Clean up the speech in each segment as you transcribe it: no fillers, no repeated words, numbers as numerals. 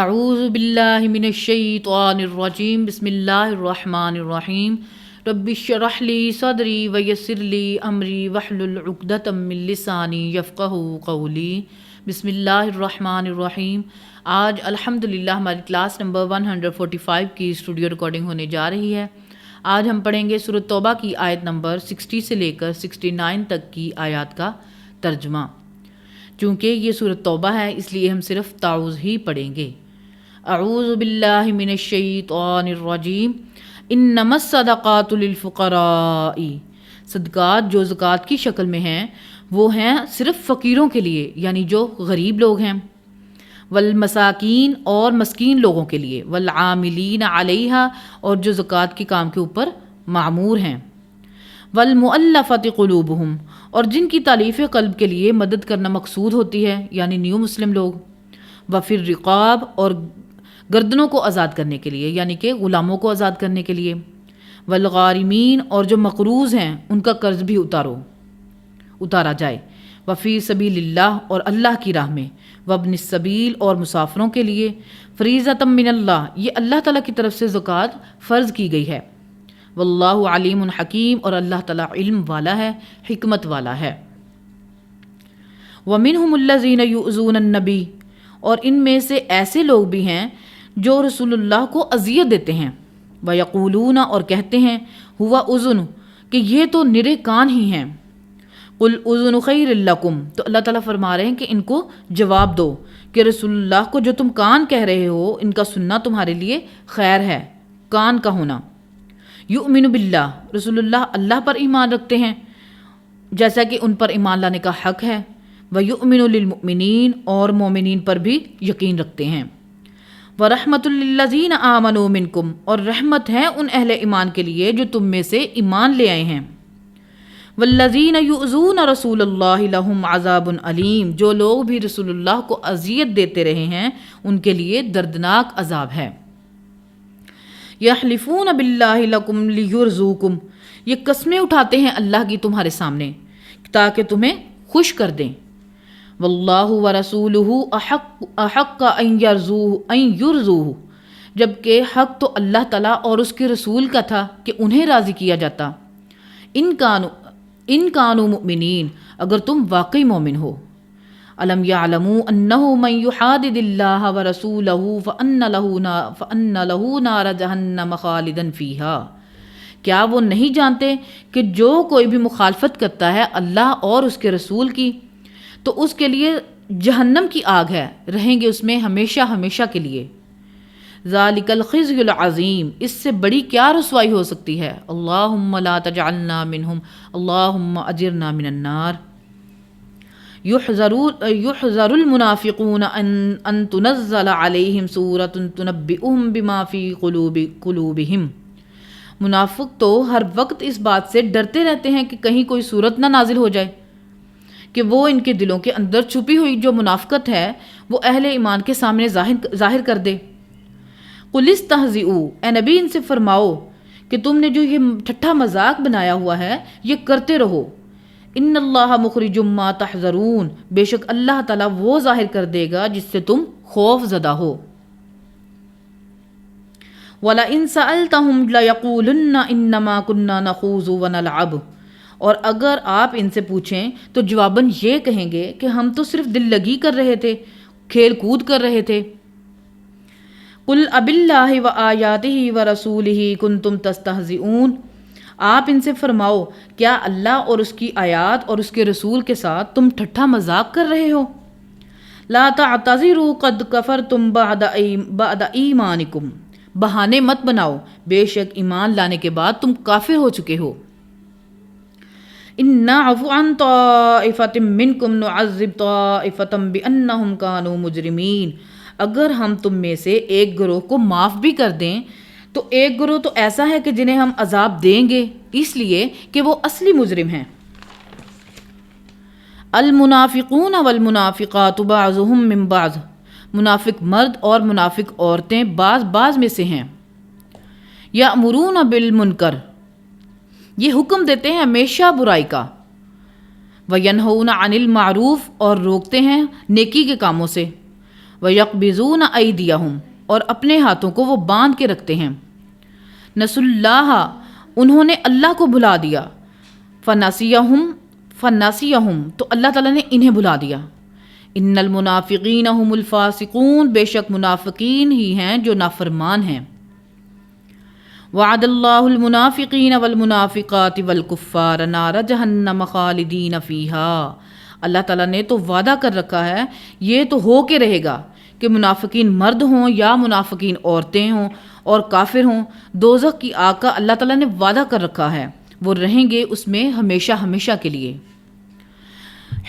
اعوذ باللہ من الشیطان الرجیم بسم اللہ الرحمن الرحیم رب اشرح لی صدری ویسر لی امری واحلل عقدۃ من لسانی یفقہوا قولی۔ بسم اللہ الرحمن الرحیم۔ آج الحمدللہ ہماری کلاس نمبر 145 کی اسٹوڈیو ریکارڈنگ ہونے جا رہی ہے۔ آج ہم پڑھیں گے سورۃ توبہ کی آیت نمبر 60 سے لے کر 69 تک کی آیات کا ترجمہ۔ چونکہ یہ سورۃ توبہ ہے اس لیے ہم صرف تعوذ ہی پڑھیں گے۔ اعوذ باللہ من الشیطان الرجیم انما الصدقات للفقراء، صدقات جو زکوٰۃ کی شکل میں ہیں وہ ہیں صرف فقیروں کے لیے، یعنی جو غریب لوگ ہیں، والمساکین اور مسکین لوگوں کے لیے، والعاملین علیہا اور جو زکوٰۃ کے کام کے اوپر معمور ہیں، والمؤلفۃ قلوبہم اور جن کی تالیف قلب کے لیے مدد کرنا مقصود ہوتی ہے، یعنی نیو مسلم لوگ، وفی الرقاب اور گردنوں کو آزاد کرنے کے لیے، یعنی کہ غلاموں کو آزاد کرنے کے لیے، والغارمین اور جو مقروض ہیں ان کا قرض بھی اتارا جائے، وفی سبیل اللہ اور اللہ کی راہ میں، وابن السبیل اور مسافروں کے لیے، فریضۃ من اللہ یہ اللہ تعالیٰ کی طرف سے زکوٰۃ فرض کی گئی ہے، واللہ علیم حکیم اور اللہ تعالیٰ علم والا ہے، حکمت والا ہے۔ ومنہم الذین یؤذون النبی اور ان میں سے ایسے لوگ بھی ہیں جو رسول اللہ کو اذیت دیتے ہیں، وَيَقُولُونَ اور کہتے ہیں ہوا اذن کہ یہ تو نرے کان ہی ہیں، قُلْ اذن خیر لکم تو اللہ تعالیٰ فرما رہے ہیں کہ ان کو جواب دو کہ رسول اللہ کو جو تم کان کہہ رہے ہو ان کا سننا تمہارے لیے خیر ہے، کان کا ہونا۔ یؤمن باللہ رسول اللہ اللہ پر ایمان رکھتے ہیں جیسا کہ ان پر ایمان لانے کا حق ہے، وَيُؤْمِنُ لِلْمُؤْمِنِينَ اور مومنین پر بھی یقین رکھتے ہیں، وَرَحْمَةٌ لِلَّذِينَ آمَنُوا مِنْكُمْ اور رحمت ہے ان اہل ایمان کے لیے جو تم میں سے ایمان لے آئے ہیں، وَالَّذِينَ يُؤْذُونَ رَسُولَ اللَّهِ لَهُمْ عَذَابٌ عَلِيمٌ جو لوگ بھی رسول اللہ کو اذیت دیتے رہے ہیں ان کے لیے دردناک عذاب ہے۔ یحلفون باللہ لکم لیرضوکم یہ قسمیں اٹھاتے ہیں اللہ کی تمہارے سامنے تاکہ تمہیں خوش کر دیں، واللہ ورسولہ احق ان یرضوہ جبکہ حق تو اللہ تعالیٰ اور اس کے رسول کا تھا کہ انہیں راضی کیا جاتا، ان کانوا مؤمنین اگر تم واقعی مومن ہو۔ الم یعلموا انہ من یحادد اللہ ورسولہ فان لہ نار جہنم خالدا فیہا کیا وہ نہیں جانتے کہ جو کوئی بھی مخالفت کرتا ہے اللہ اور اس کے رسول کی تو اس کے لیے جہنم کی آگ ہے، رہیں گے اس میں ہمیشہ ہمیشہ کے لیے۔ ذالک الخزی العظیم اس سے بڑی کیا رسوائی ہو سکتی ہے۔ اللہم لا تجعلنا منہم اللہم اجرنا من النار۔ یحذر المنافقون ان تنزل علیہم سورۃ تنبئہم بما فی قلوبہم منافق تو ہر وقت اس بات سے ڈرتے رہتے ہیں کہ کہیں کوئی صورت نہ نازل ہو جائے کہ وہ ان کے دلوں کے اندر چھپی ہوئی جو منافقت ہے وہ اہل ایمان کے سامنے ظاہر کر دے۔ قُلِ اسْتَہْزِئُوا اے نبی ان سے فرماؤ کہ تم نے جو یہ ٹھٹھا مذاق بنایا ہوا ہے یہ کرتے رہو، ان اللہ مخرج ما تحذرون بے شک اللہ تعالیٰ وہ ظاہر کر دے گا جس سے تم خوف زدہ ہو۔ وَلَئِن سَأَلْتَهُمْ لَيَقُولُنَّ إِنَّمَا كُنَّا نَخُوضُ وَنَلْعَبُ اور اگر آپ ان سے پوچھیں تو جواباً یہ کہیں گے کہ ہم تو صرف دل لگی کر رہے تھے، کھیل کود کر رہے تھے۔ قُلْ أَبِاللَّهِ وَآيَاتِهِ وَرَسُولِهِ كُنْتُمْ تَسْتَهْزِئُونَ آپ ان سے فرماؤ کیا اللہ اور اس کی آیات اور اس کے رسول کے ساتھ تم ٹھٹھا مذاق کر رہے ہو؟ لا تعتذروا قد كفرتم بعد ایمانکم بہانے مت بناؤ بے شک ایمان لانے کے بعد تم کافر ہو چکے ہو۔ ان نعفو عن طائفة منکم نعذب طائفة بأنہم كانوا مجرمین اگر ہم تم میں سے ایک گروہ کو معاف بھی کر دیں تو ایک گروہ تو ایسا ہے کہ جنہیں ہم عذاب دیں گے اس لیے کہ وہ اصلی مجرم ہیں۔ المنافقون والمنافقات بعضهم من بعض منافق مرد اور منافق عورتیں بعض میں سے ہیں۔ یأمرون بالمنکر یہ حکم دیتے ہیں ہمیشہ برائی کا، وینہون عن المعروف اور روکتے ہیں نیکی کے کاموں سے، وَيَقْبِضُونَ أَيْدِيَهُمْ اور اپنے ہاتھوں کو وہ باندھ کے رکھتے ہیں. نسوا اللہ انہوں نے اللہ کو بھلا دیا. فناسیہم تو اللہ تعالیٰ نے انہیں بھلا دیا. ان المنافقین هم الفاسقون بے شک منافقین ہی ہیں جو نافرمان ہیں. وعد اللہ المنافقین والمنافقات والکفار نار جہنم خالدین فیہا اللہ تعالیٰ نے تو وعدہ کر رکھا ہے، یہ تو ہو کے رہے گا کہ منافقین مرد ہوں یا منافقین عورتیں ہوں اور کافر ہوں، دوزخ کی آگ کا اللہ تعالیٰ نے وعدہ کر رکھا ہے، وہ رہیں گے اس میں ہمیشہ ہمیشہ کے لیے.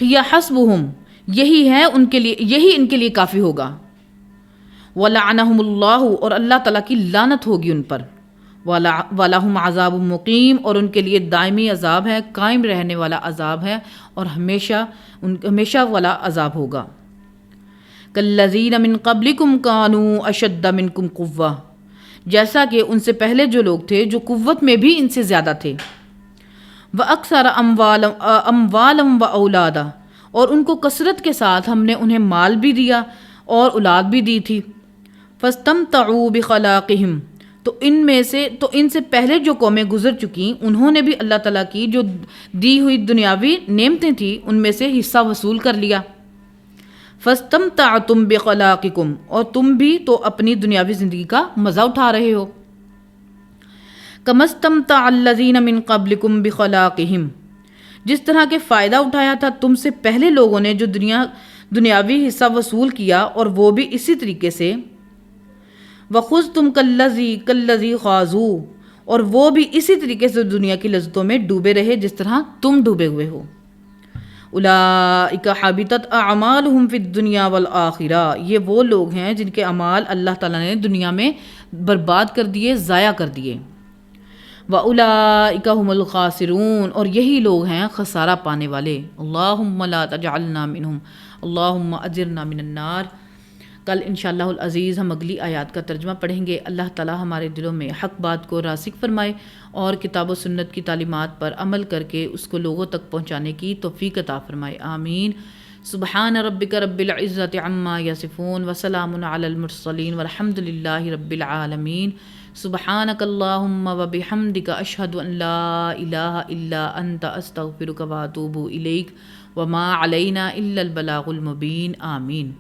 ہی حسبہم یہی ہے ان کے لیے، یہی ان کے لیے کافی ہوگا. وَلَعَنَهُمُ اللَّهُ اور اللہ تعالیٰ کی لعنت ہوگی ان پر. وَلَهُمْ عَذَابٌ مُقِيمٌ اور ان کے لیے دائمی عذاب ہے، قائم رہنے والا عذاب ہے اور ہمیشہ والا عذاب ہوگا. كَالَّذِينَ مِن قَبْلِكُمْ كَانُوا أَشَدَّ مِنكُمْ قُوَّةً جیسا کہ ان سے پہلے جو لوگ تھے جو قوت میں بھی ان سے زیادہ تھے. وَأَكْثَرَ أَمْوَالًا وَأَوْلَادًا اور ان کو کثرت کے ساتھ ہم نے انہیں مال بھی دیا اور اولاد بھی دی تھی. فَاسْتَمْتَعُوا بِخَلَاقِهِمْ تو ان سے پہلے جو قومیں گزر چکیں انہوں نے بھی اللہ تعالیٰ کی جو دی ہوئی دنیاوی نعمتیں تھیں ان میں سے حصہ وصول کر لیا. فَاسْتَمْتَعْتُمْ بِخَلَاقِكُمْ اور تم بھی تو اپنی دنیاوی زندگی کا مزہ اٹھا رہے ہو. كَمَا اسْتَمْتَعَ الَّذِينَ مِن قَبْلِكُمْ بِخَلَاقِهِمْ جس طرح کے فائدہ اٹھایا تھا تم سے پہلے لوگوں نے جو دنیاوی حصہ وصول کیا اور وہ بھی اسی طریقے سے. وَخُذْتُمْ كَالَّذِي خَاضُوا اور وہ بھی اسی طریقے سے دنیا کی لذتوں میں ڈوبے رہے جس طرح تم ڈوبے ہوئے ہو. اولئک حبطت اعمالہم فی الدنیا والآخرہ یہ وہ لوگ ہیں جن کے اعمال اللہ تعالیٰ نے دنیا میں برباد کر دیے، ضائع کر دیے. وَأُولَئِكَ هُمُ الْخَاسِرُونَ اور یہی لوگ ہیں خسارہ پانے والے. اللہم لا تجعلنا منہم اللہم اجرنا من النار. کل انشاءاللہ العزیز ہم اگلی آیات کا ترجمہ پڑھیں گے. اللہ تعالی ہمارے دلوں میں حق بات کو راسخ فرمائے اور کتاب و سنت کی تعلیمات پر عمل کر کے اس کو لوگوں تک پہنچانے کی توفیق عطا فرمائے. آمین. سبحان ربک رب العزت عما یصفون وسلام علی المرسلین والحمد للہ رب العالمین. سبحانک اللہم وبحمدک اشہد ان لا الہ الا انت استغفرک واتوب الیک وما علینا الا البلاغ المبین. آمین.